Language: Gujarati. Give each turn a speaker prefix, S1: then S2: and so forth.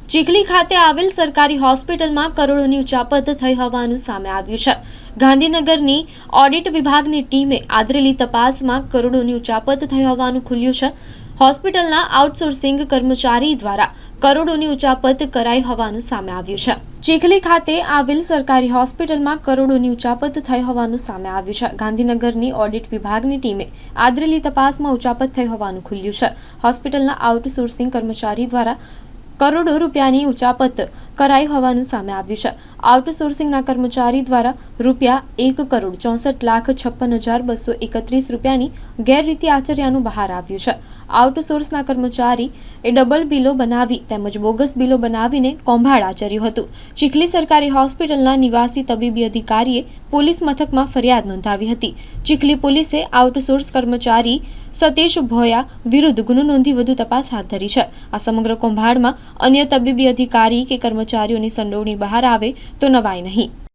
S1: ચીખલી ખાતે આવેલ સરકારી હોસ્પિટલમાં કરોડોની ઉચાપત થઈ હોવાનું સામે આવ્યું છે। ગાંધીનગરની ઓડિટ વિભાગની ટીમે આદરેલી તપાસમાં કરોડોની ઉચાપત થઈ હોવાનું ખુલ્યું છે। હોસ્પિટલના આઉટસોર્સિંગ કર્મચારી દ્વારા કરોડોની ઉચાપત કરાઈ હોવાનું સામે આવ્યું છે। ચીખલી ખાતે આવેલ સરકારી હોસ્પિટલમાં કરોડોની ઉચાપત થઈ હોવાનું સામે આવ્યું છે। ગાંધીનગરની ઓડિટ વિભાગની ટીમે આદરેલી તપાસમાં ઉચાપત થઈ હોવાનું ખુલ્યું છે। હોસ્પિટલના આઉટસોર્સિંગ કર્મચારી દ્વારા કરોડો રૂપિયાની ઉચાપત કરાઈ હોવાનું સામે આવ્યું છે। આઉટસોર્સિંગના કર્મચારી દ્વારા ₹1,64,56,231 રૂપિયાની ગેરરીતિ આચર્યાનું બહાર આવ્યું છે। આઉટસોર્સના કર્મચારી ડબલ બિલો બનાવી તેમજ બોગસ બિલો બનાવીને કૌભાંડ આચર્યું હતું। ચીખલી સરકારી હોસ્પિટલના નિવાસી તબીબી અધિકારીએ પોલીસ મથકમાં ફરિયાદ નોંધાવી હતી। ચીખલી પોલીસે આઉટસોર્સ કર્મચારી સતીશ ભોયા વિરુદ્ધ ગુનો નોંધી વધુ તપાસ હાથ ધરી છે। આ સમગ્ર કૌભાંડમાં અન્ય તબીબી અધિકારી કે કર્મચારીઓની સંડોવણી બહાર આવે તો નવાઈ નહીં।